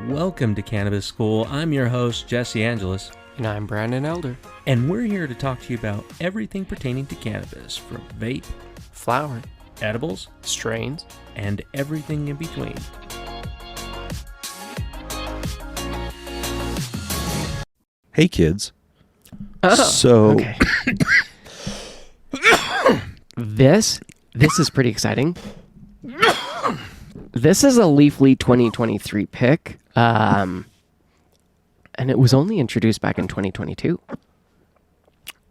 Welcome to Cannabis School. I'm your host, Jesse Angeles. And I'm Brandon Elder. And we're here to talk to you about everything pertaining to cannabis, from vape, flower, edibles, strains, and everything in between. Hey, kids. Okay. This is pretty exciting. This is a Leafly 2023 pick, and it was only introduced back in 2022.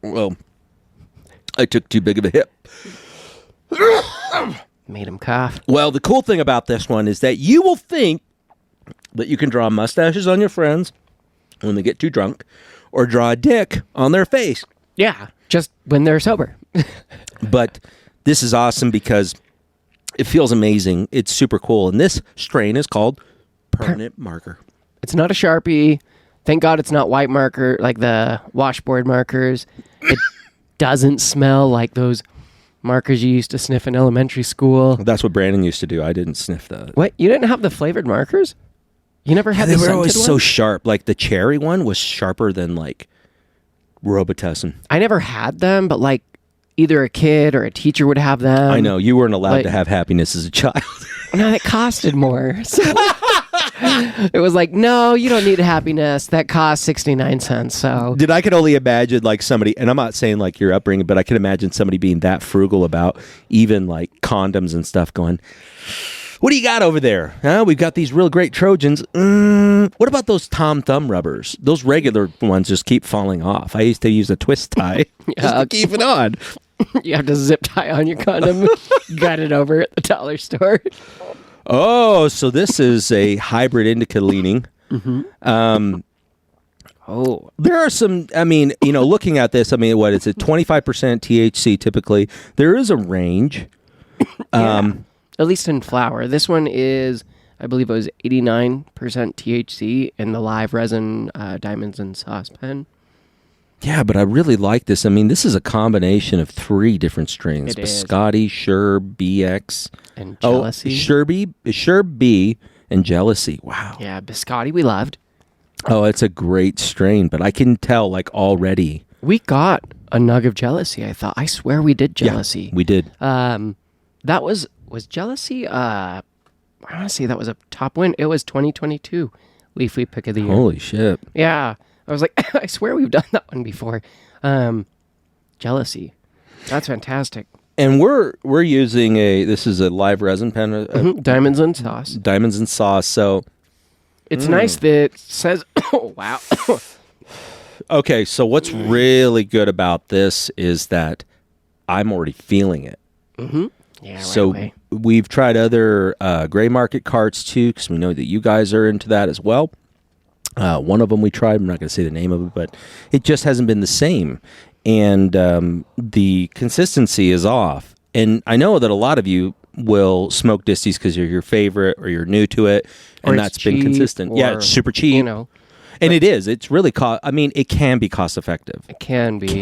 Well, I took too big of a hit. Made him cough. Well, the cool thing about this one is that you will think that you can draw mustaches on your friends when they get too drunk, or draw a dick on their face. Yeah, just when they're sober. But this is awesome because it feels amazing. It's super cool. And this strain is called Permanent Marker. It's not a Sharpie. Thank God it's not white marker, like the washboard markers. It doesn't smell like those markers you used to sniff in elementary school. That's what Brandon used to do. I didn't sniff that. What? You didn't have the flavored markers? You never had They the were scented always one? so sharp. Like the cherry one was sharper than like Robitussin. I never had them, but like either a kid or a teacher would have them. I know. You weren't allowed to have happiness as a child. No, it costed more. So it was like, no, you don't need happiness. That cost 69 cents. So I could only imagine like somebody, and I'm not saying like your upbringing, but I can imagine somebody being that frugal about even like condoms and stuff going, what do you got over there? Huh? We've got these real great Trojans. What about those Tom Thumb rubbers? Those regular ones just keep falling off. I used to use a twist tie just to keep it on. You have to zip tie on your condom, got it over at the dollar store. Oh, so this is a hybrid indica leaning. Mm-hmm. There are some, I mean, you know, looking at this, I mean, what is it? 25% THC typically. There is a range. At least in flower. This one is, I believe it was 89% THC in the live resin diamonds and saucepan. Yeah, but I really like this. I mean, this is a combination of 3 different strains. It is. Biscotti, Sherb Bx. And Jealousy. Sherb B and Jealousy. Wow. Yeah, Biscotti we loved. Oh, it's a great strain, but I can tell like already. We got a nug of Jealousy, I thought. I swear we did Jealousy. Yeah, we did. That was Jealousy, I want to say that was a top win. It was 2022 Leafly Pick of the Year. Holy shit. Yeah. I was like, I swear we've done that one before. Jealousy. That's fantastic. And we're using this is a live resin pen. Diamonds and sauce. Diamonds and sauce. So it's nice that it says, oh, wow. Okay, so what's really good about this is that I'm already feeling it. Mm-hmm. Yeah, right so away. We've tried other gray market carts too, because we know that you guys are into that as well. One of them we tried. I'm not going to say the name of it, but it just hasn't been the same. And the consistency is off. And I know that a lot of you will smoke disties because you're your favorite or you're new to it. And that's been consistent. Yeah, it's super cheap. You know. And it is. It's really it can be cost effective. It can be.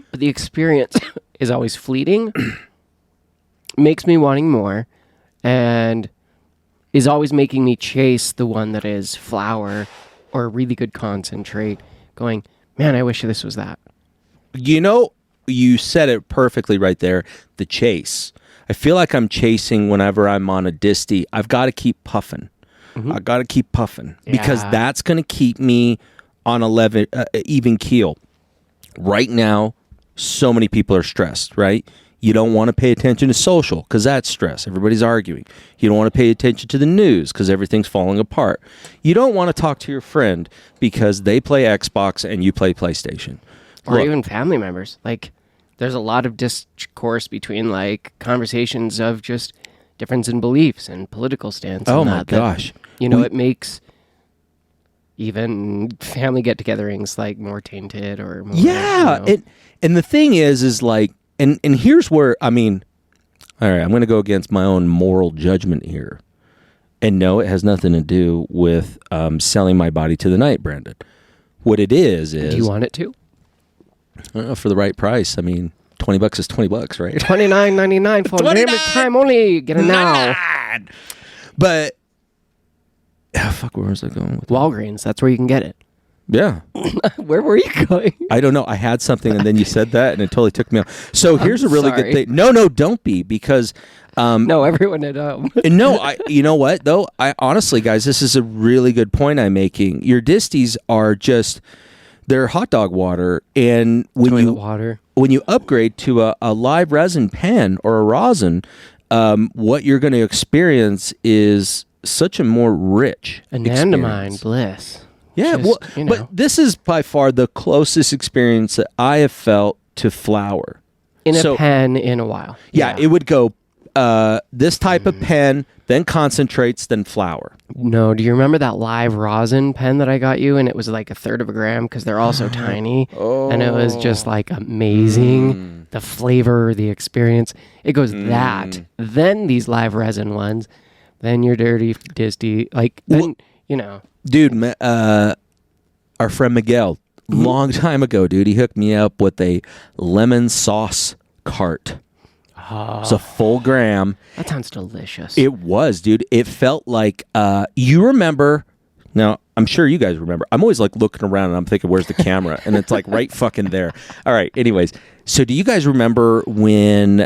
But the experience is always fleeting. Makes me wanting more. And is always making me chase the one that is flower or really good concentrate, going, man, I wish this was that. You know, you said it perfectly right there, the chase. I feel like I'm chasing whenever I'm on a disty. I've got to keep puffing. Mm-hmm. I've got to keep puffing because Yeah. that's going to keep me on even keel. Right now, so many people are stressed, right? You don't want to pay attention to social because that's stress. Everybody's arguing. You don't want to pay attention to the news because everything's falling apart. You don't want to talk to your friend because they play Xbox and you play PlayStation. Or Look, even family members. Like, there's a lot of discourse between, like, conversations of just difference in beliefs and political stance. oh and my gosh. You know, it makes even family get-togethers, like, more tainted or more... Yeah. You know. And the thing is like, and here's where, I mean, all right, I'm going to go against my own moral judgment here. And no, it has nothing to do with selling my body to the night, Brandon. What it is... Do you want it to? For the right price. I mean, $20 is $20, right? $29.99 for limited time only. Get it now. But Fuck, where was I going with that? Walgreens. That's where you can get it. Yeah. Where were you going? I don't know. I had something, and then you said that, and it totally took me off. So here's a really sorry. good thing. No, don't be, because No, everyone at home. no, you know what though? I honestly, guys, this is a really good point I'm making. Your disties are they're hot dog water, and when you upgrade to a live resin pen or a rosin, what you're going to experience is such a more rich anandamide bliss. Yeah, but this is by far the closest experience that I have felt to flower in a pen in a while. Yeah, it would go this type of pen, then concentrates, then flower. No, do you remember that live rosin pen that I got you? And it was like 1/3 of a gram because they're all so tiny. And it was just like amazing. The flavor, the experience. It goes that. Then these live resin ones. Then your dirty disty. Like, then, Dude, our friend Miguel, long time ago, dude, he hooked me up with a lemon sauce cart. It's a full gram. That sounds delicious. It was, dude. It felt like, you remember, now, I'm sure you guys remember. I'm always like looking around and I'm thinking, where's the camera? And it's like right fucking there. All right, anyways. So do you guys remember when,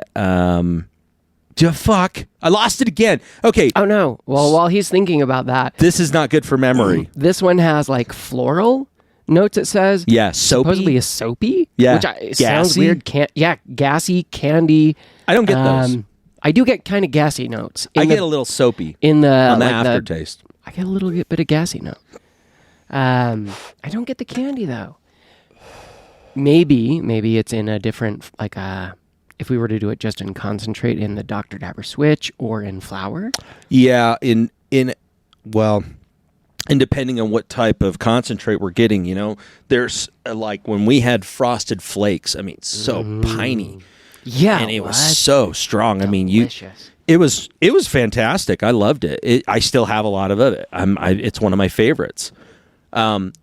fuck, I lost it again. Okay. Oh, no. Well, while he's thinking about that. This is not good for memory. This one has like floral notes, it says. Yeah, soapy. Supposedly a soapy. Yeah. Which sounds weird. Gassy, candy. I don't get those. I do get kind of gassy notes. I get a little soapy on the aftertaste. I get a little bit of gassy note. I don't get the candy though. Maybe it's in a different, like if we were to do it just in concentrate in the Dr. Dabber Switch or in flour. Yeah, and depending on what type of concentrate we're getting, there's like when we had Frosted Flakes. I mean, so piney. Yeah, and it was so strong. Delicious. It was fantastic. I loved it. I still have a lot of it. It's one of my favorites. But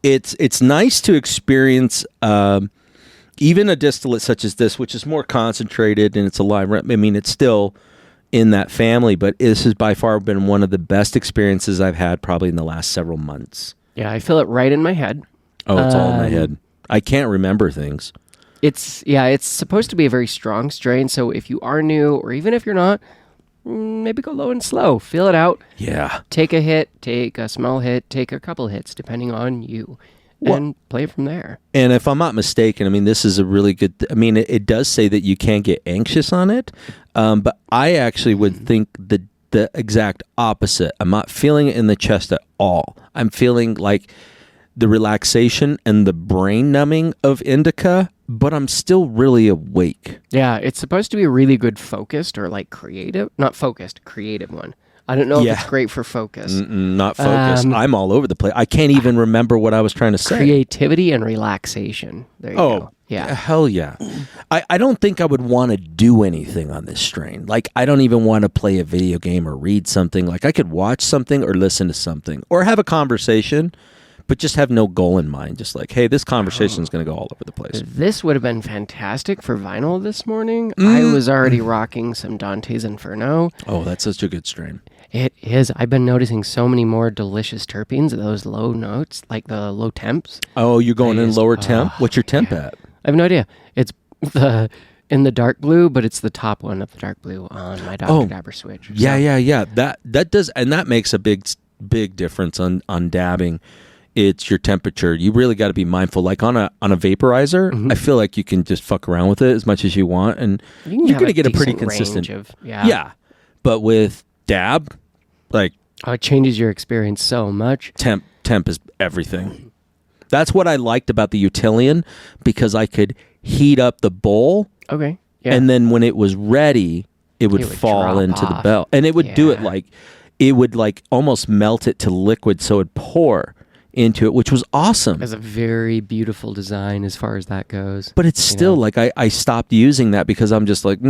it's nice to experience even a distillate such as this, which is more concentrated and it's a live. I mean, it's still in that family, but this has by far been one of the best experiences I've had probably in the last several months. Yeah, I feel it right in my head. Oh, it's all in my head. I can't remember things. It's supposed to be a very strong strain, so if you are new, or even if you're not, maybe go low and slow. Feel it out. Yeah. Take a hit, take a small hit, take a couple hits, depending on you, and play from there. And if I'm not mistaken, this is a really good... it does say that you can't get anxious on it, but I actually would think the exact opposite. I'm not feeling it in the chest at all. I'm feeling like the relaxation and the brain numbing of indica, but I'm still really awake. Yeah, it's supposed to be a really good focused or like creative, not focused, creative one. I don't know if it's great for focus. Not focused. I'm all over the place. I can't even remember what I was trying to say. Creativity and relaxation. There you go. Yeah. Hell yeah. I don't think I would want to do anything on this strain. Like, I don't even want to play a video game or read something. Like, I could watch something or listen to something or have a conversation, but just have no goal in mind. Just like, hey, this conversation is going to go all over the place. This would have been fantastic for vinyl this morning. I was already rocking some Dante's Inferno. Oh, that's such a good strain. It is. I've been noticing so many more delicious terpenes, those low notes, like the low temps. Oh, you're going in lower temp? What's your temp at? I have no idea. It's in the dark blue, but it's the top one of the dark blue on my Dr. Dabber Switch. Yeah. That does, and that makes a big difference on dabbing. It's your temperature. You really got to be mindful. Like on a vaporizer, I feel like you can just fuck around with it as much as you want, and you're going to get a pretty consistent. Yeah. But with dab, like, it changes your experience so much. Temp is everything. That's what I liked about the Utilian, because I could heat up the bowl. Okay. Yeah. And then when it was ready, it would fall into the bell, and it would do it like it would like almost melt it to liquid, so it'd pour into it, which was awesome. It's a very beautiful design as far as that goes. But it's still like I stopped using that because I'm just like,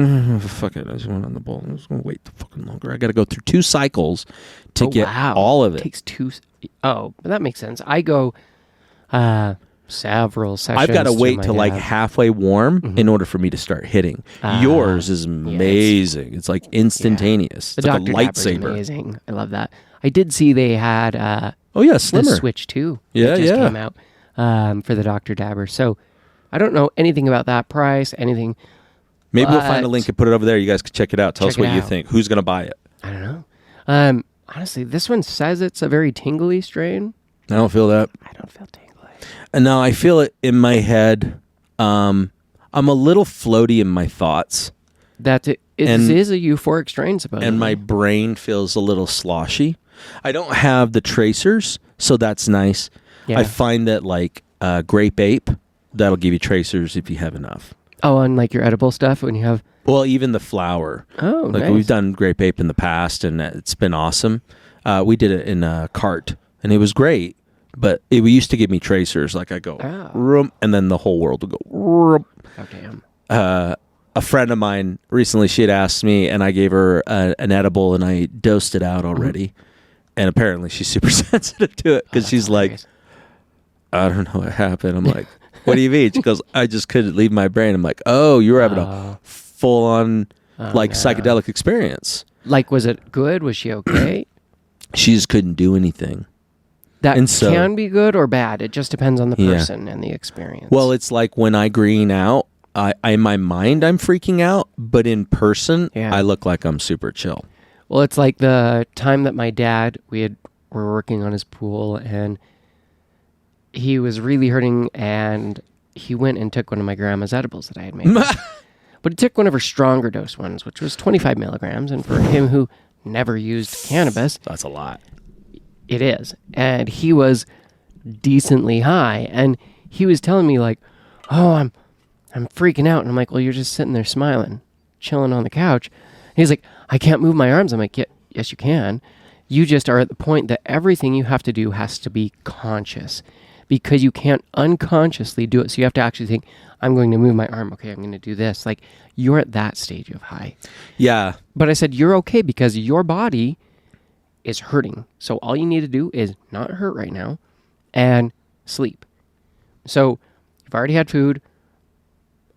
fuck it, I just went on the bowl. I'm just gonna wait fucking longer. I got to go through 2 cycles to get all of it. It takes 2. Oh, but that makes sense. I go several sessions. I've got to wait my till like dad. halfway warm in order for me to start hitting. Yours is amazing. It's like instantaneous. The It's like a Dr. Dabber's lightsaber. amazing. I love that. I did see they had Oh yeah, the slimmer. Switch 2. Yeah, that just yeah. came out for the Dr. Dabber. So I don't know anything about that price, anything. Maybe we'll find a but- link and put it over there. You guys can check it out. Tell us Check it what you out. think. Who's going to buy it? I don't know. Honestly, this one says it's a very tingly strain. I don't feel that. I don't feel tingly. And now I feel it in my head. I'm a little floaty in my thoughts, That it And- is a euphoric strain, supposedly. and my brain feels a little sloshy. I don't have the tracers, so that's nice. Yeah. I find that like grape ape, that'll give you tracers if you have enough. Oh, and like your edible stuff when you have. Well, even the flower. Oh, Like nice. we've done grape ape in the past, and it's been awesome. We did it in a cart, and it was great. But it used to give me tracers. Like I go, room, and then the whole world would go. Room. Oh, damn. A friend of mine recently, she had asked me, and I gave her an edible, and I dosed it out already. And apparently, she's super sensitive to it because she's like, I don't know what happened. I'm like, what do you mean? She goes, I just couldn't leave my brain. I'm like, oh, you were having a full on psychedelic experience. Like, was it good? Was she okay? She just couldn't do anything. That And so- can be good or bad. It just depends on the Yeah. person and the experience. Well, it's like when I green out, I in my mind I'm freaking out, but in person Yeah. I look like I'm super chill. Well, it's like the time that my dad, were working on his pool and he was really hurting and he went and took one of my grandma's edibles that I had made. But he took one of her stronger dose ones, which was 25 milligrams. And for him who never used cannabis, That's a lot. it is. And he was decently high. And he was telling me like, oh, I'm freaking out. And I'm like, well, you're just sitting there smiling, chilling on the couch. And he's like, I can't move my arms. I'm like, yes, you can. You just are at the point that everything you have to do has to be conscious because you can't unconsciously do it. So you have to actually think, I'm going to move my arm. Okay, I'm going to do this. Like you're at that stage of high. Yeah. But I said, you're okay because your body is hurting. So all you need to do is not hurt right now and sleep. So you've already had food.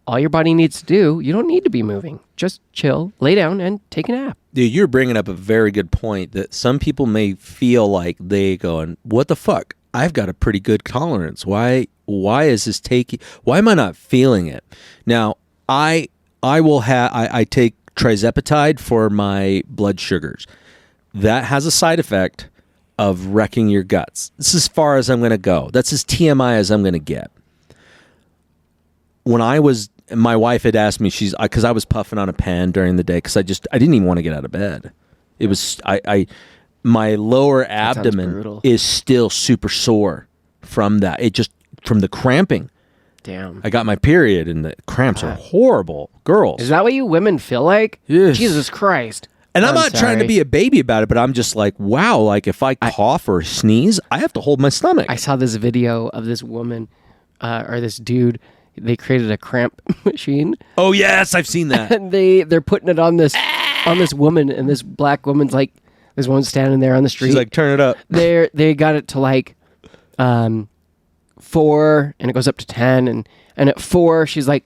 All your body needs to do, you don't need to be moving. Just chill, lay down, and take a nap. Dude, you're bringing up a very good point that some people may feel like they going, what the fuck? I've got a pretty good tolerance. Why is this taking, why am I not feeling it? Now, I take trizepatide for my blood sugars. That has a side effect of wrecking your guts. This is as far as I'm going to go. That's as TMI as I'm going to get. When my wife had asked me, because I was puffing on a pen during the day because I didn't even want to get out of bed. It was, my lower abdomen brutal. is still super sore from that. From the cramping. Damn. I got my period and the cramps are horrible. Girls. Is that what you women feel like? Yes. Jesus Christ. And I'm not trying to sorry. be a baby about it, but I'm just like, wow, like if I cough or sneeze, I have to hold my stomach. I saw this video of this woman or this dude. They created a cramp machine Oh yes, I've seen that. and they're putting it on this woman, and this black woman's like, there's one standing there on the street. She's like, turn it up. They got it to like 4 and it goes up to 10 and at 4 she's like,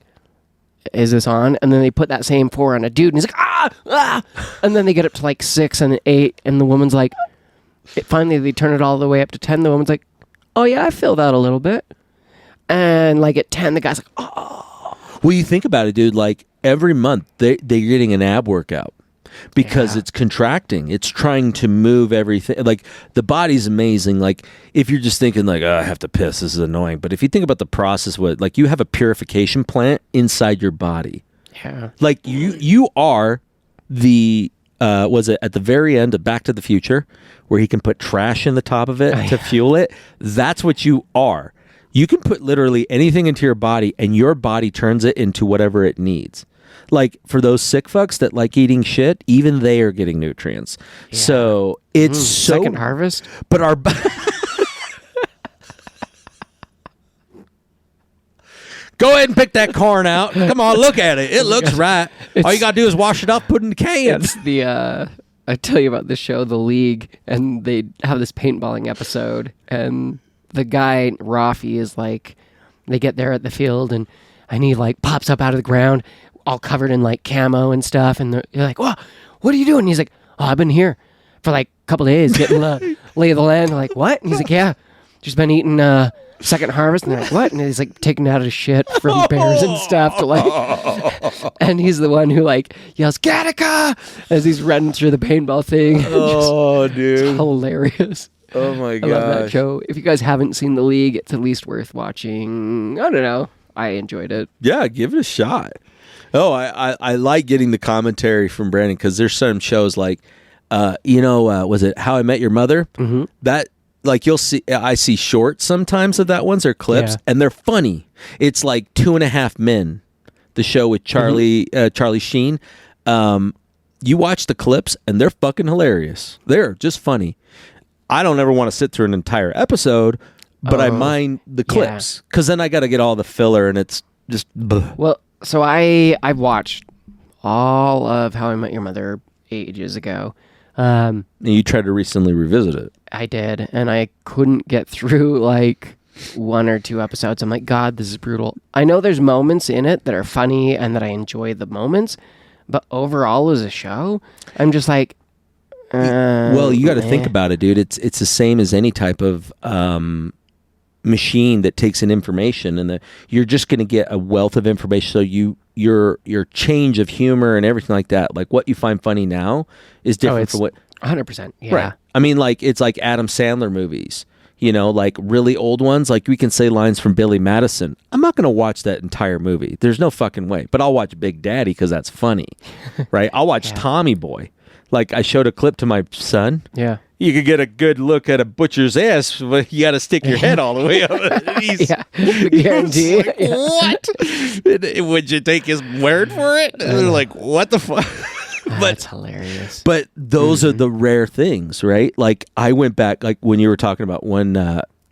is this on? And then they put that same 4 on a dude and he's like, ah, and then they get up to like 6 and 8 and the woman's like, finally they turn it all the way up to 10. The woman's like, oh yeah, I feel that a little bit. And like at 10 the guy's like, oh. Well, you think about it, dude. Like every month they're getting an ab workout because Yeah. it's contracting. It's trying to move everything. Like the body's amazing. Like if you're just thinking like, oh, I have to piss, this is annoying. But if you think about the process, like you have a purification plant inside your body. Yeah. Like you are the was it at the very end of Back to the Future where he can put trash in the top of it to fuel it? That's what you are. You can put literally anything into your body and your body turns it into whatever it needs. Like for those sick fucks that like eating shit, even they are getting nutrients. Yeah. So it's so Second harvest. but our Go ahead and pick that corn out. Come on, look at it. It looks right. All you got to do is wash it up, put it in the can. It's the I tell you about this show, The League, and they have this paintballing episode, and the guy Rafi is like, They get there at the field, and he like pops up out of the ground, all covered in like camo and stuff. And they're like, "Whoa, what are you doing?" And he's like, "Oh, I've been here for like a couple days getting the lay of the land." They're like, "What?" And he's like, "Yeah, just been eating second harvest." And they're like, "What?" And he's like taking out his shit from bears and stuff to like, and he's the one who like yells "Gattaca" as he's running through the paintball thing. Oh, dude, it's hilarious. Oh my god, I love that show. If you guys haven't seen The League, it's at least worth watching. I don't know. I enjoyed it. Yeah, give it a shot. Oh, I like getting the commentary from Brandon because there's some shows like, was it How I Met Your Mother? Mm-hmm. That, like, you'll see, I see shorts sometimes of that ones or clips, and they're funny. It's like 2.5 Men, the show with Charlie Sheen. You watch the clips and they're fucking hilarious. They're just funny. I don't ever want to sit through an entire episode, but I mind the clips because then I got to get all the filler and it's just. Bleh. Well, so I've watched all of How I Met Your Mother ages ago. And you tried to recently revisit it. I did, and I couldn't get through like 1 or 2 episodes. I'm like, God, this is brutal. I know there's moments in it that are funny and that I enjoy the moments, but overall as a show, I'm just like. Well, you got to think about it, dude. It's the same as any type of machine that takes in information, and you're just going to get a wealth of information. So your change of humor and everything like that, like what you find funny now, is different from what 100%. Yeah, right. I mean, like it's like Adam Sandler movies. You know, like really old ones. Like we can say lines from Billy Madison. I'm not going to watch that entire movie. There's no fucking way. But I'll watch Big Daddy because that's funny, right? I'll watch Tommy Boy. Like I showed a clip to my son. Yeah. You could get a good look at a butcher's ass, but you got to stick your head all the way up. Guarantee. Like, what? Would you take his word for it? And they're like, what the fuck? That's hilarious. But those are the rare things, right? Like I went back, like when you were talking about when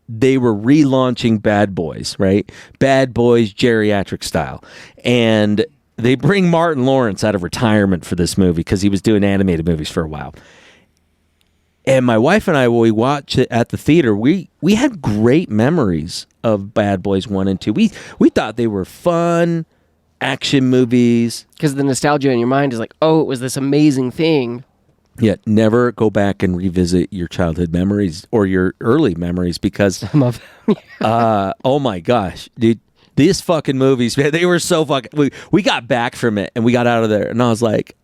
they were relaunching Bad Boys, right? Bad Boys geriatric style. And they bring Martin Lawrence out of retirement for this movie because he was doing animated movies for a while. And my wife and I, when we watched it at the theater, we had great memories of Bad Boys 1 and 2. We thought they were fun action movies. Because the nostalgia in your mind is like, oh, it was this amazing thing. Yet never go back and revisit your childhood memories or your early memories because, some of them, oh my gosh, dude. These fucking movies, man, they were so fucking. We got back from it and we got out of there, and I was like,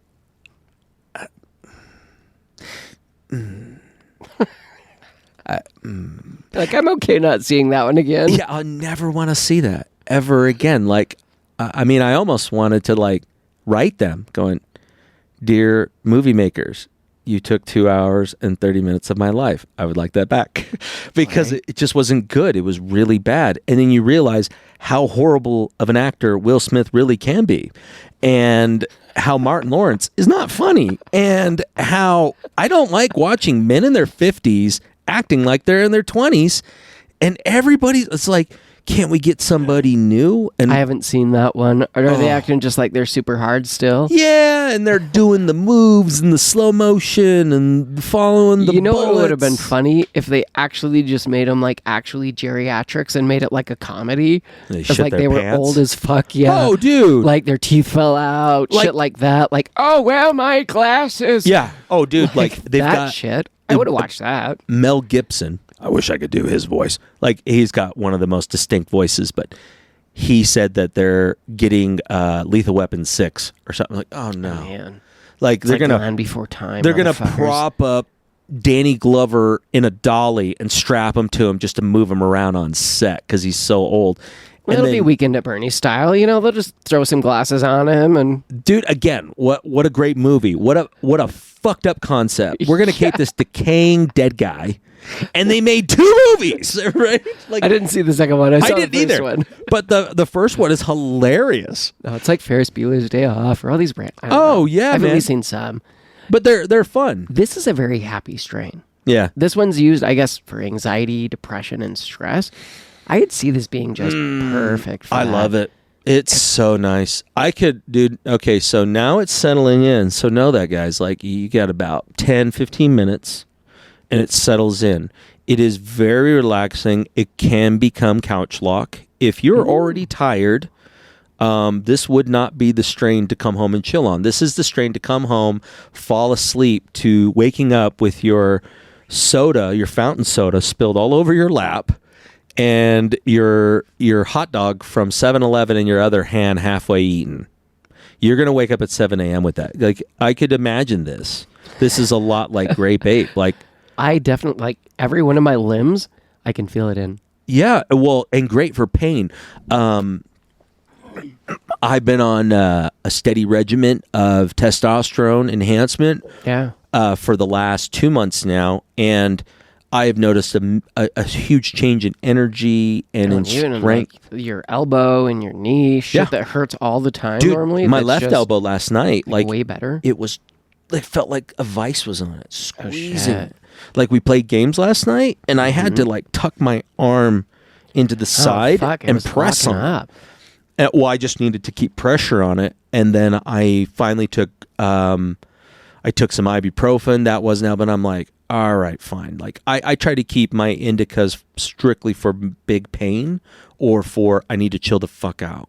like I'm okay not seeing that one again. Yeah, I'll never want to see that ever again. Like, I mean, I almost wanted to like write them, going, "Dear movie makers, you took 2 hours and 30 minutes of my life. I would like that back," because it just wasn't good. It was really bad, and then you realize how horrible of an actor Will Smith really can be, and how Martin Lawrence is not funny, and how I don't like watching men in their 50s acting like they're in their 20s, and it's like, can't we get somebody new? And I haven't seen that one. Are they acting just like they're super hard still? Yeah, and they're doing the moves and the slow motion and following the bullets. What would have been funny if they actually just made them like actually geriatrics and made it like a comedy. It's like they were old as fuck. Yeah. Oh, dude. Like their teeth fell out, shit like that. Like, oh well, my glasses. Yeah. Oh, dude. Like they've that got shit. I would have watched that. Mel Gibson. I wish I could do his voice. Like he's got one of the most distinct voices, but he said that they're getting Lethal Weapon 6 or something. Like, oh no, man. Like they're gonna Land Before Time. They're gonna prop up Danny Glover in a dolly and strap him to him just to move him around on set because he's so old. Well, it'll be Weekend at Bernie's style, you know. They'll just throw some glasses on him, and dude, again, what a great movie! What a fucked up concept. We're gonna keep this decaying dead guy, and they made 2 movies, right? Like I didn't see the second one. I saw didn't the first either. one. But the first one is hilarious. No, it's like Ferris Bueller's Day Off or all these brands. Oh yeah, I've man. only seen some, but they're fun. This is a very happy strain. Yeah, this one's used, I guess, for anxiety, depression, and stress. I could see this being just perfect for I that. love it. It's so nice. I could, dude. Okay, so now it's settling in. So know that, guys. Like, you got about 10, 15 minutes, and it settles in. It is very relaxing. It can become couch lock if you're already tired, this would not be the strain to come home and chill on. This is the strain to come home, fall asleep, to waking up with your soda, your fountain soda spilled all over your lap, and your hot dog from 7-Eleven in your other hand halfway eaten. You're going to wake up at 7 a.m. with that. Like, I could imagine this. This is a lot like Grape Ape. Like, I definitely, like, every one of my limbs, I can feel it in. Yeah, well, and great for pain. I've been on a steady regimen of testosterone enhancement for the last 2 months now, and I have noticed a huge change in energy and in strength. Like your elbow and your knee, shit that hurts all the time. Dude, normally. My left elbow last night, like way better. It felt like a vice was on it, squeezing. Oh, like, we played games last night, and I had to like tuck my arm into the side and press on it. And, well, I just needed to keep pressure on it, and then I finally took some ibuprofen. That wasn't helping. I'm like, all right, fine. Like, I try to keep my indicas strictly for big pain or for I need to chill the fuck out.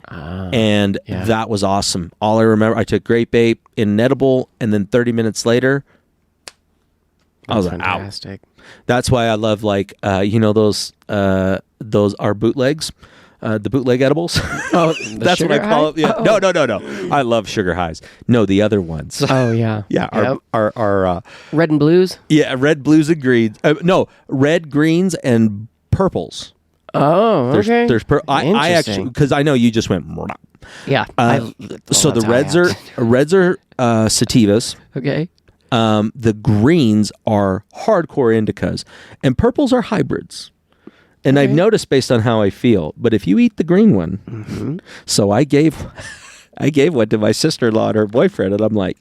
And that was awesome. All I remember, I took Grape Ape in an edible, and then 30 minutes later, I was like, fantastic. Out. That's why I love, like, those are bootlegs. The bootleg edibles. Oh, that's what I call it. Yeah. Oh. No. I love sugar highs. No, the other ones. Oh, yeah. Yeah. Our red and blues? Yeah, red, blues, and greens. No, red, greens, and purples. Oh, okay. I actually, because I know you just went. Yeah. So the reds are sativas. Okay. The greens are hardcore indicas, and purples are hybrids. And I've noticed based on how I feel, but if you eat the green one, so I gave one to my sister-in-law and her boyfriend, and I'm like,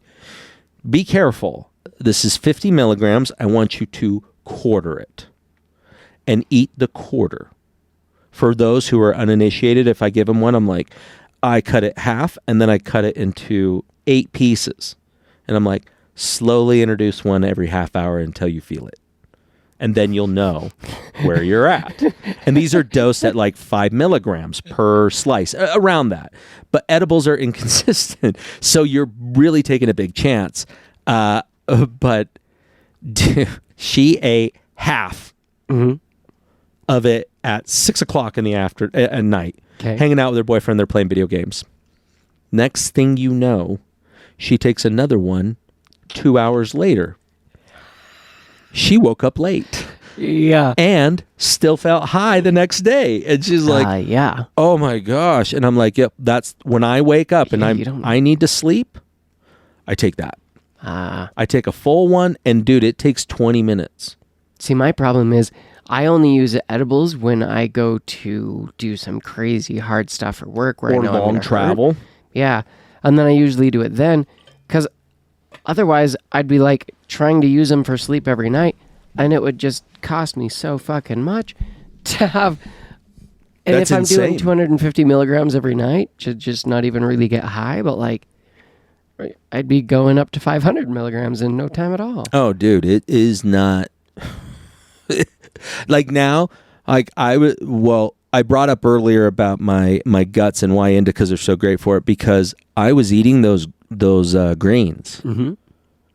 be careful. This is 50 milligrams. I want you to quarter it and eat the quarter. For those who are uninitiated, if I give them one, I'm like, I cut it half, and then I cut it into 8 pieces. And I'm like, slowly introduce one every half hour until you feel it. And then you'll know where you're at. And these are dosed at like 5 milligrams per slice, around that. But edibles are inconsistent, so you're really taking a big chance. But she ate half of it at 6 o'clock in the at night, hanging out with her boyfriend. They're playing video games. Next thing you know, she takes another one 2 hours later. She woke up late. Yeah. And still felt high the next day. And she's like, oh my gosh. And I'm like, yep, that's when I wake up and I need to sleep. I take that. I take a full one, and dude, it takes 20 minutes. See, my problem is I only use edibles when I go to do some crazy hard stuff for work where I know long travel. Yeah. And then I usually do it then, because otherwise I'd be like trying to use them for sleep every night, and it would just cost me so fucking much to have. And That's if I'm insane. doing 250 milligrams every night, to just not even really get high, but like I'd be going up to 500 milligrams in no time at all. Oh, dude, it is not. Like now, like I brought up earlier about my guts and why indicas are so great for it, because I was eating those greens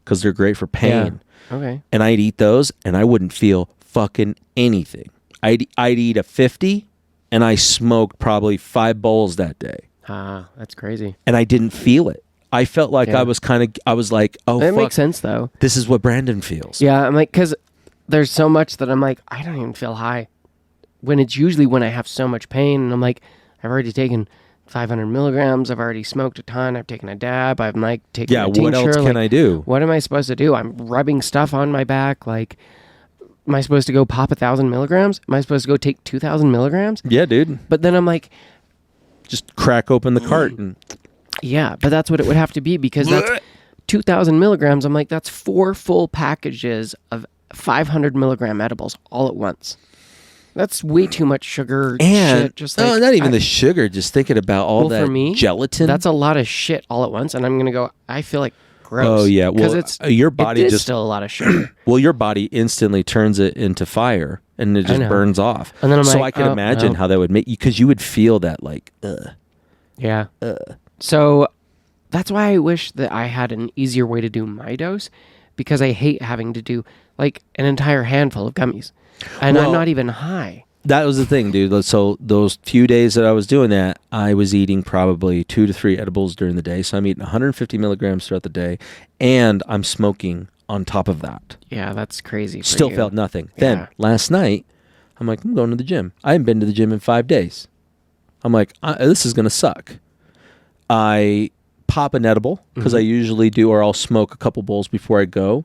because they're great for pain. Yeah. Okay. And I'd eat those, and I wouldn't feel fucking anything. I'd eat a 50, and I smoked probably 5 bowls that day. That's crazy. And I didn't feel it. I felt like I was like, oh, that fuck, makes sense though. This is what Brandon feels. Yeah, I'm like, because there's so much that I'm like, I don't even feel high. When it's usually when I have so much pain, and I'm like, I've already taken 500 milligrams. I've already smoked a ton. I've taken a dab. I'm like taking a tincture. What else can I do? What am I supposed to do? I'm rubbing stuff on my back. Like, am I supposed to go pop 1,000 milligrams? Am I supposed to go take 2,000 milligrams? Yeah, dude. But then I'm like, just crack open the carton. Yeah, but that's what it would have to be, because that's 2,000 milligrams. I'm like, that's 4 full packages of 500 milligram edibles all at once. That's way too much sugar. And shit. Just like, not even the sugar. Just thinking about all that for me, gelatin. That's a lot of shit all at once. And I'm going to go, I feel like gross. Oh yeah, because well, it's your body it is just still a lot of sugar. well, your body instantly turns it into fire, and it just know. burns off. And then I'm so like, I can oh, imagine no. how that would make you, because you would feel that like, Yeah. So that's why I wish that I had an easier way to do my dose, because I hate having to do like an entire handful of gummies, and I'm Well, not even high. That was the thing, dude. So those few days that I was doing that, I was eating probably 2 to 3 edibles during the day. So I'm eating 150 milligrams throughout the day, and I'm smoking on top of that. Yeah, that's crazy. For Still you. felt nothing. Yeah. Then last night, I'm like, I'm going to the gym. I haven't been to the gym in 5 days. I'm like, this is going to suck. I pop an edible because I usually do, or I'll smoke a couple bowls before I go.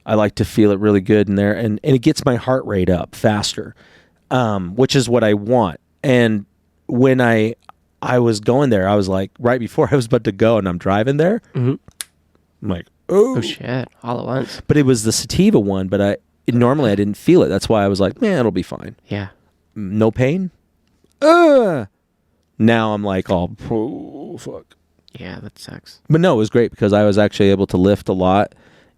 I like to feel it really good in there, and it gets my heart rate up faster, which is what I want. And when I was going there, I was like, right before I was about to go, and I'm driving there, I'm like, Oh shit! All at once. but it was the sativa one, but normally I didn't feel it. That's why I was like, man, it'll be fine. Yeah. No pain. Now I'm like, oh, fuck. Yeah, that sucks. But no, it was great because I was actually able to lift a lot,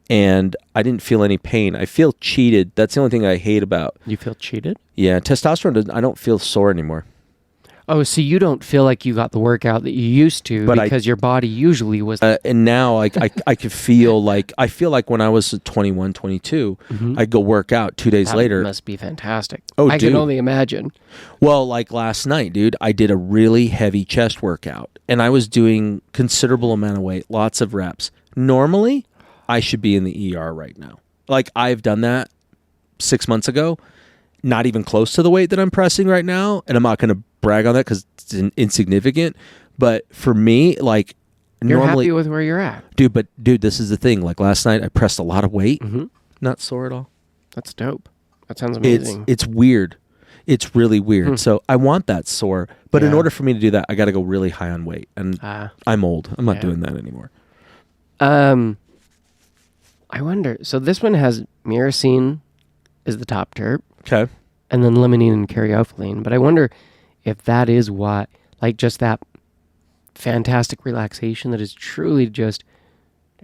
and I didn't feel any pain. I feel cheated. That's the only thing I hate about. You feel cheated? Yeah, testosterone, I don't feel sore anymore. Oh, so you don't feel like you got the workout that you used to, But because your body usually was. And now I could feel like, I feel like when I was 21, 22, I'd go work out 2 days that later. must be fantastic. Oh, I dude. can only imagine. Well, like last night, dude, I did a really heavy chest workout, and I was doing considerable amount of weight, lots of reps. Normally, I should be in the ER right now. Like, I've done that 6 months ago, not even close to the weight that I'm pressing right now, and I'm not going to brag on that because it's insignificant. But for me, like, You're normally, happy with where you're at. dude, this is the thing. Like last night, I pressed a lot of weight, not sore at all. That's dope. That sounds amazing. It's weird. It's really weird. So I want that sore, but in Yeah. order for me to do that, I got to go really high on weight, and I'm old. I'm not Yeah. doing that anymore. I wonder. So this one has myrcene is the top terp, Okay. and then limonene and caryophyllene. But I wonder if that is what, like, just that fantastic relaxation that is truly just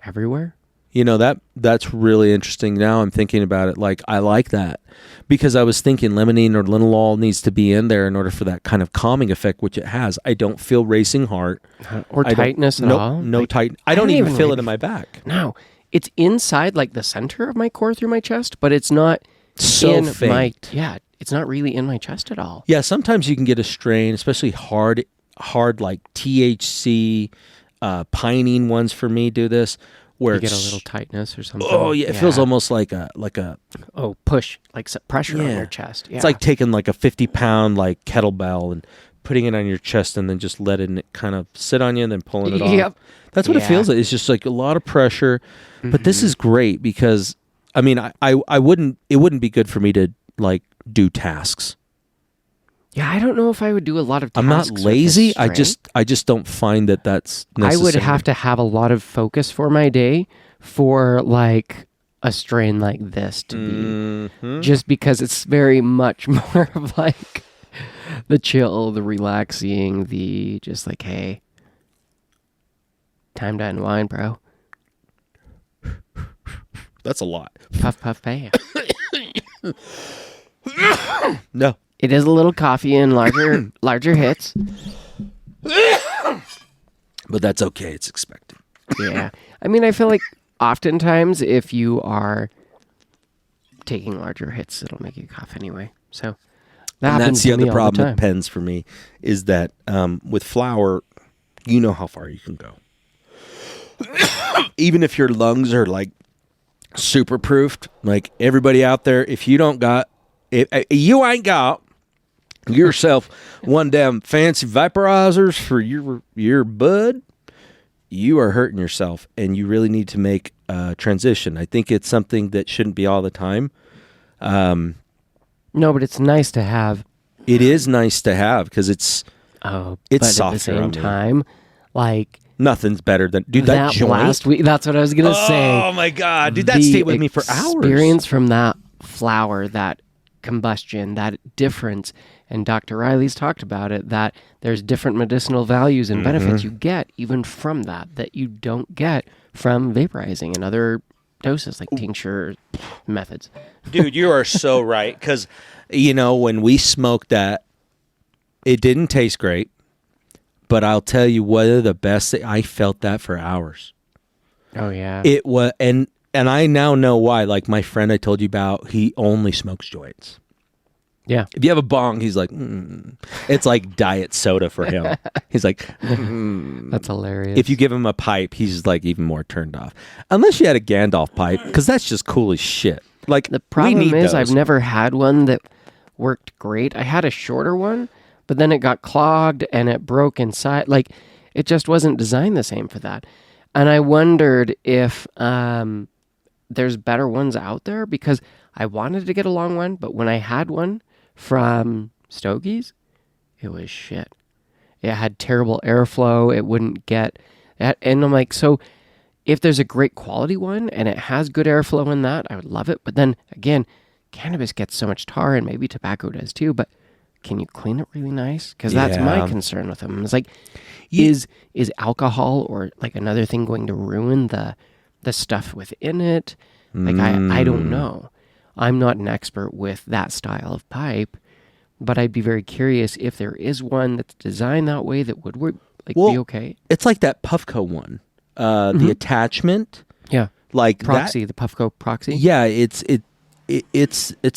everywhere. You know, that's really interesting. Now I'm thinking about it. Like, I like that because I was thinking limonene or linalool needs to be in there in order for that kind of calming effect, which it has. I don't feel racing heart Or tightness at all. No Like, tight. I don't even feel it in my back. No, it's inside, like the center of my core through my chest, but it's not So in faint. my. Yeah, it's not really in my chest at all. Yeah, sometimes you can get a strain, especially hard like THC, pinene ones for me do this, where You get a it's- little tightness or something. Oh yeah, it feels almost like a push, like pressure on Yeah. your chest. Yeah. It's like taking like a 50-pound like kettlebell and putting it on your chest and then just letting it kind of sit on you and then pulling it off. Yep. That's what it Yeah. feels like. It's just like a lot of pressure. But this is great because I mean I wouldn't, it wouldn't be good for me to like do tasks. Yeah, I don't know if I would do a lot of tasks. I'm not with lazy. this I strain. just don't find that that's I necessary. would have to have a lot of focus for my day for like a strain like this to be, just because it's very much more of like the chill, the relaxing, the just like, hey, time to unwind, bro. That's a lot. Puff, puff, pay. No. It is a little coffee and larger hits. But that's okay. It's expected. Yeah. I mean, I feel like oftentimes if you are taking larger hits, it'll make you cough anyway. So that And happens that's the to me other all problem the with time. pens for me is that with flour, you know how far you can go. Even if your lungs are like super proofed, like everybody out there, if you don't got, if you ain't got yourself one damn fancy vaporizers for your bud, you are hurting yourself, and you really need to make a transition. I think it's something that shouldn't be all the time. No, but it's nice to have. It is nice to have because it's But soft at the same around me. time, like nothing's better than dude that joint. last week. That's what I was gonna say. Oh my god, dude, that The stayed with me for hours. Experience from that flower, that combustion, that difference And Dr. Riley's talked about it, that there's different medicinal values and benefits you get even from that you don't get from vaporizing and other doses like tincture methods. Dude, you are so right. Because, when we smoked that, it didn't taste great. But I'll tell you, one of the best thing, I felt that for hours. Oh, yeah. It was, and I now know why. Like my friend I told you about, he only smokes joints. Yeah. If you have a bong, he's like, It's like diet soda for him. He's like, That's hilarious. If you give him a pipe, he's like even more turned off. Unless you had a Gandalf pipe, because that's just cool as shit. Like the problem is, those. I've never had one that worked great. I had a shorter one, but then it got clogged and it broke inside. Like, it just wasn't designed the same for that. And I wondered if there's better ones out there, because I wanted to get a long one, but when I had one from Stokey's, it was shit. It had terrible airflow. It wouldn't get... And I'm like, so if there's a great quality one and it has good airflow in that, I would love it. But then, again, cannabis gets so much tar, and maybe tobacco does too, but can you clean it really nice? Because that's my concern with them. It's like, is alcohol or like another thing going to ruin the stuff within it? Like, I don't know. I'm not an expert with that style of pipe, but I'd be very curious if there is one that's designed that way that would work, be okay. It's like that Puffco one, the attachment. Yeah, like Proxy, the Puffco Proxy. Yeah, it's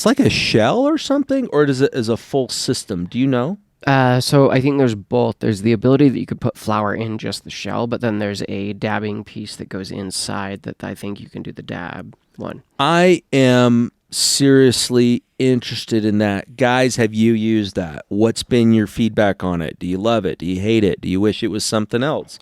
like a shell or something, or is it a full system? Do you know? So I think there's both. There's the ability that you could put flower in just the shell, but then there's a dabbing piece that goes inside that I think you can do the dab one. I am seriously interested in that. Guys, have you used that? What's been your feedback on it? Do you love it? Do you hate it? Do you wish it was something else?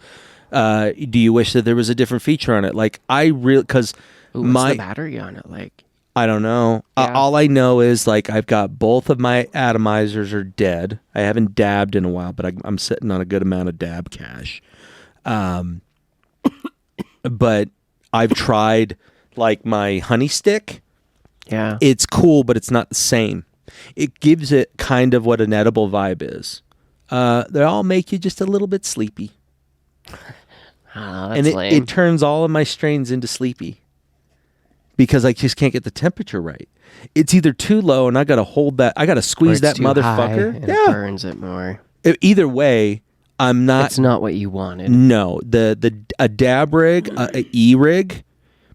Do you wish that there was a different feature on it? Like, because what's the battery on it like? I don't know. Yeah. All I know is, like, I've got both of my atomizers are dead. I haven't dabbed in a while, but I'm sitting on a good amount of dab cash. But I've tried, like, my honey stick. Yeah. It's cool, but it's not the same. It gives it kind of what an edible vibe is. They all make you just a little bit sleepy. That's and lame. it turns all of my strains into sleepy. Because I just can't get the temperature right. It's either too low and I got to hold that. I got to squeeze that motherfucker. And it burns it more. Either way, I'm not. It's not what you wanted. No, a dab rig, a e-rig,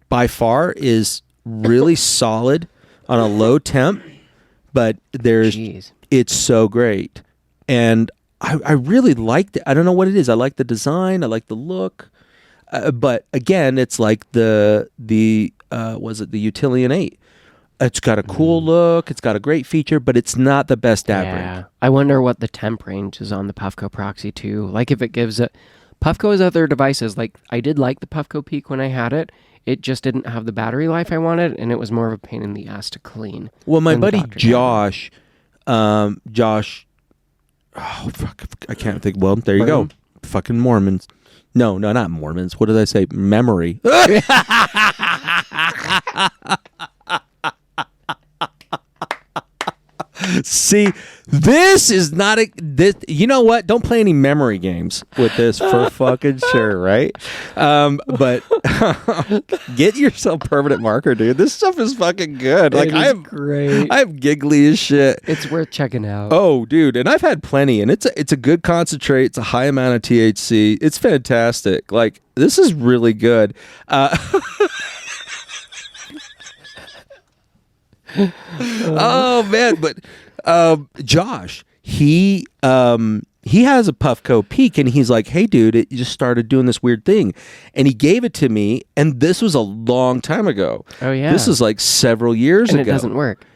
by far is really solid on a low temp. But it's so great, and I really liked it. I don't know what it is. I like the design. I like the look. But again, it's like the Utilian 8. It's got a cool look. It's got a great feature, but it's not the best dab rig. I wonder what the temp range is on the Puffco Proxy too. Like, if it gives it... Puffco has other devices. Like, I did like the Puffco Peak when I had it. It just didn't have the battery life I wanted, and it was more of a pain in the ass to clean. Well, my buddy Josh, oh, fuck, I can't think. Well, there you go. Fucking Mormons. No, not Mormons. What did I say? Memory. See, this is not this. You know what? Don't play any memory games with this for fucking sure, right? But get yourself permanent marker, dude. This stuff is fucking good. Like, great. I'm giggly as shit. It's worth checking out. Oh, dude, and I've had plenty, and it's a good concentrate. It's a high amount of THC. It's fantastic. Like, this is really good. Oh man, but Josh, he has a Puffco Peak, and he's like, "Hey, dude, it just started doing this weird thing," and he gave it to me, and this was a long time ago. Oh yeah, this is like several years ago. It doesn't work.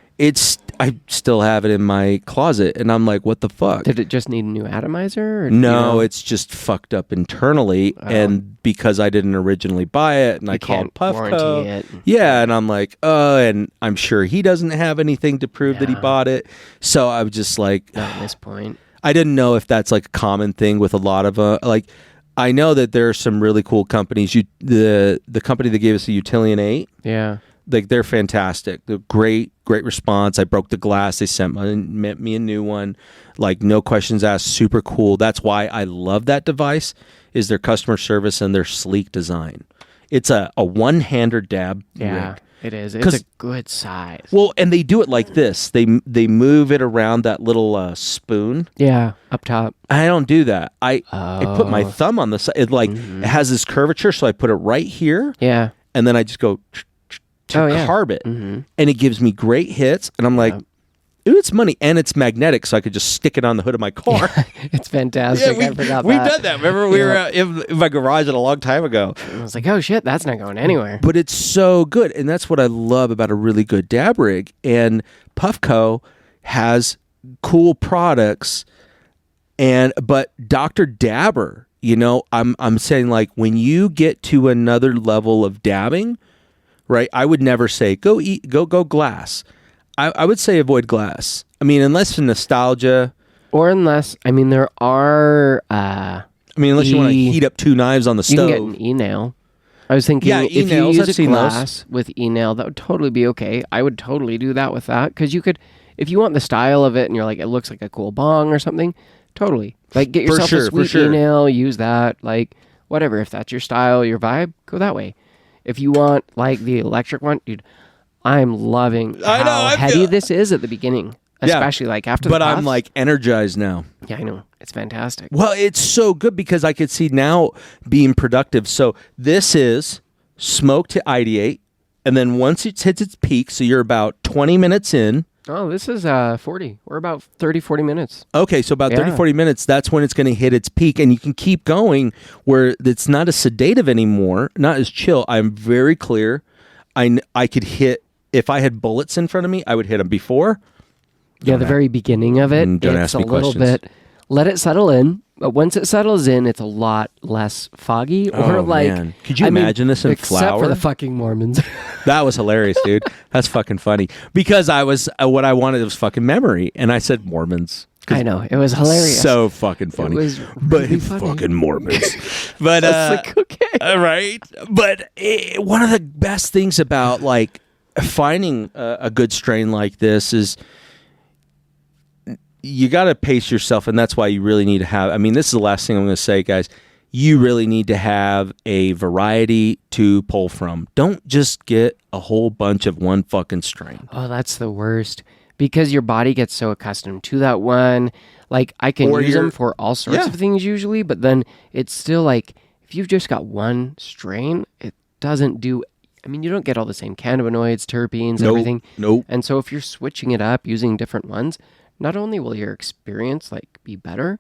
I still have it in my closet, and I'm like, what the fuck? Did it just need a new atomizer? Or no, it's just fucked up internally, and because I didn't originally buy it, and I called Puffco. It. Yeah, and I'm like, and I'm sure he doesn't have anything to prove that he bought it. So I was just like, not at this point. I didn't know if that's like a common thing with a lot of like. I know that there are some really cool companies. The company that gave us the Utilian 8. Yeah. like they're fantastic. They're great response. I broke the glass. They sent me a new one. Like no questions asked. Super cool. That's why I love that device. Is their customer service and their sleek design. It's a one-hander dab rig. It is. It's a good size. Well, and they do it like this. They move it around that little spoon. Yeah, up top. I don't do that. I put my thumb on the side. It it has this curvature, so I put it right here. Yeah. And then I just go to carb it. And it gives me great hits. And I'm like, ooh, it's money. And it's magnetic, so I could just stick it on the hood of my car. It's fantastic. I forgot that. We've done that. Remember, we were in my garage a long time ago. I was like, oh, shit, that's not going anywhere. But it's so good. And that's what I love about a really good dab rig. And Puffco has cool products. But Dr. Dabber, I'm saying, like, when you get to another level of dabbing, right, I would never say, go glass. I would say avoid glass. I mean, unless for nostalgia. Or unless, there are... unless you want to heat up 2 knives on the stove. You can get an e-nail. I was thinking, if you use a glass with e-nail, that would totally be okay. I would totally do that with that. Because you could, if you want the style of it and you're like, it looks like a cool bong or something, totally. Like, get yourself a sweet e-nail, use that, like, whatever. If that's your style, your vibe, go that way. If you want, like, the electric one, dude... I'm loving how heady this is at the beginning, especially like after the puff. But I'm like energized now. Yeah, I know. It's fantastic. Well, it's so good because I could see now being productive. So this is smoke to ideate. And then once it hits its peak, so you're about 20 minutes in. Oh, this is 40. We're about 30, 40 minutes. Okay, so about 30, 40 minutes, that's when it's going to hit its peak. And you can keep going where it's not as sedative anymore, not as chill. I'm very clear. I could hit... If I had bullets in front of me, I would hit them before. Yeah, the very beginning of it, it's a little bit... Let it settle in. But once it settles in, it's a lot less foggy. Man. Could you imagine this in flour? Except for the fucking Mormons. That was hilarious, dude. That's fucking funny. Because what I wanted was fucking memory. And I said Mormons. I know. It was hilarious. So fucking funny. It was really funny. Fucking Mormons. But, like, okay. Right? But one of the best things about, like, finding a good strain like this is you got to pace yourself, and that's why you really need to have... this is the last thing I'm going to say, guys. You really need to have a variety to pull from. Don't just get a whole bunch of one fucking strain. Oh, that's the worst. Because your body gets so accustomed to that one. Like, I can use them for all sorts of things usually, but then it's still like, if you've just got one strain, it doesn't do... you don't get all the same cannabinoids, terpenes, everything. Nope. And so if you're switching it up using different ones, not only will your experience be better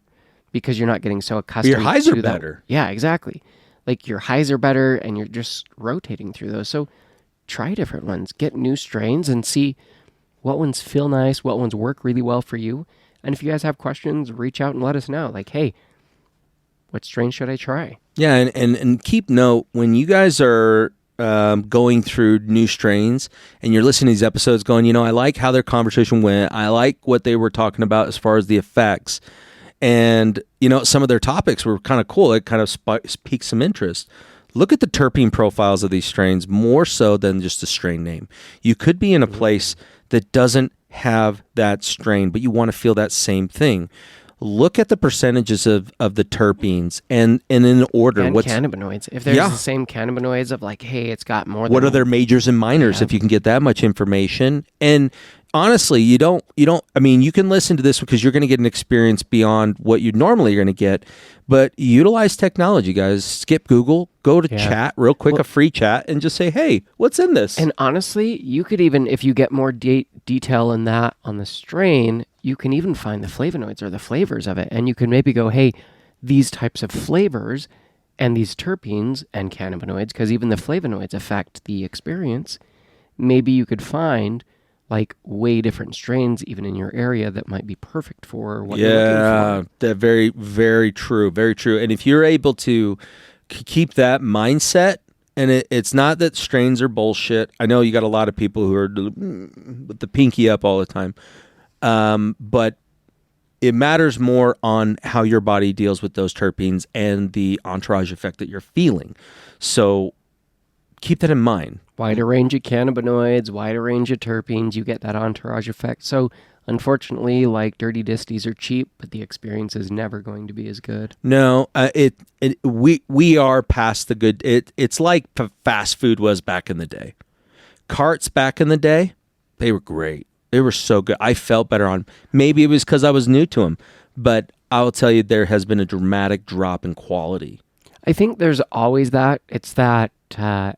because you're not getting so accustomed to that. Your highs are better. Yeah, exactly. Like your highs are better and you're just rotating through those. So try different ones, get new strains and see what ones feel nice, what ones work really well for you. And if you guys have questions, reach out and let us know. Like, hey, what strain should I try? Yeah, and keep note when you guys are going through new strains and you're listening to these episodes going, I like how their conversation went. I like what they were talking about as far as the effects. And, some of their topics were kind of cool. It kind of piqued some interest. Look at the terpene profiles of these strains more so than just a strain name. You could be in a place that doesn't have that strain, but you want to feel that same thing. Look at the percentages of the terpenes and in order. And cannabinoids. If there's the same cannabinoids of like, hey, it's got more than... What are their majors and minors if you can get that much information? And honestly, you can listen to this because you're going to get an experience beyond what you normally are going to get, but utilize technology, guys. Skip Google, go to chat real quick, a free chat, and just say, hey, what's in this? And honestly, you could even, if you get more detail in that on the strain, you can even find the flavonoids or the flavors of it. And you can maybe go, hey, these types of flavors and these terpenes and cannabinoids, because even the flavonoids affect the experience, maybe you could find like way different strains even in your area that might be perfect for what you're looking for. Yeah, very, very true. Very true. And if you're able to keep that mindset, and it's not that strains are bullshit. I know you got a lot of people who are with the pinky up all the time. But it matters more on how your body deals with those terpenes and the entourage effect that you're feeling. So keep that in mind. Wider range of cannabinoids, wider range of terpenes, you get that entourage effect. So unfortunately, like dirty disties are cheap, but the experience is never going to be as good. No, we are past the good. It's like fast food was back in the day. Carts back in the day, they were great. They were so good. I felt better on. Maybe it was because I was new to them, but I'll tell you, there has been a dramatic drop in quality. I think there's always that. It's that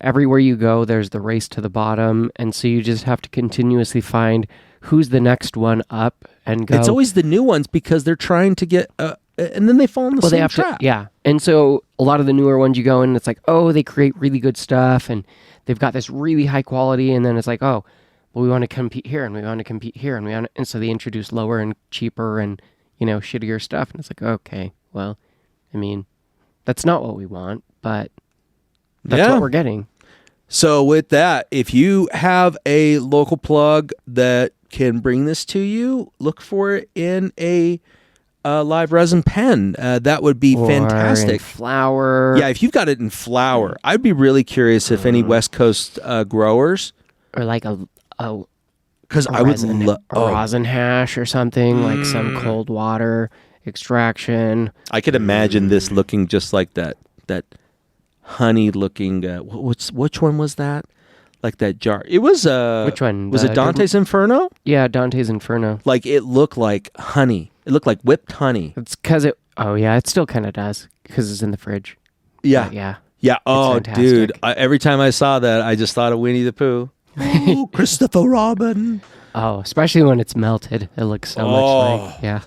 everywhere you go, there's the race to the bottom, and so you just have to continuously find who's the next one up and go. It's always the new ones because they're trying to get, and then they fall in the same trap. Yeah, and so a lot of the newer ones you go in, it's like, oh, they create really good stuff, and they've got this really high quality, and then it's like, oh, well, we want to compete here, and we want to compete here, and so they introduce lower and cheaper and shittier stuff, and it's like, okay, well, I mean, that's not what we want, but that's what we're getting. So with that, if you have a local plug that can bring this to you, look for it in a live resin pen. That would be fantastic. In flower. Yeah, if you've got it in flower, I'd be really curious if any West Coast growers, or like a because I would love rosin hash or something, like some cold water extraction. I could imagine this looking just like that honey looking. Which one was that? Like that jar. It was which one? Was it Dante's Inferno? Yeah, Dante's Inferno. Like it looked like honey. It looked like whipped honey. It's because it. Oh yeah, it still kind of does because it's in the fridge. Yeah, but yeah. Oh, fantastic. dude! Every time I saw that, I just thought of Winnie the Pooh. Oh, Christopher Robin. Oh, especially when it's melted, it looks so much like. Yeah.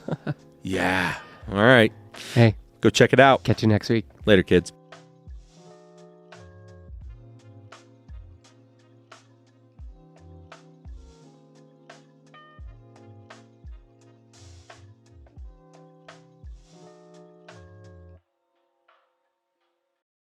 Yeah. All right. Hey, go check it out. Catch you next week. Later, kids.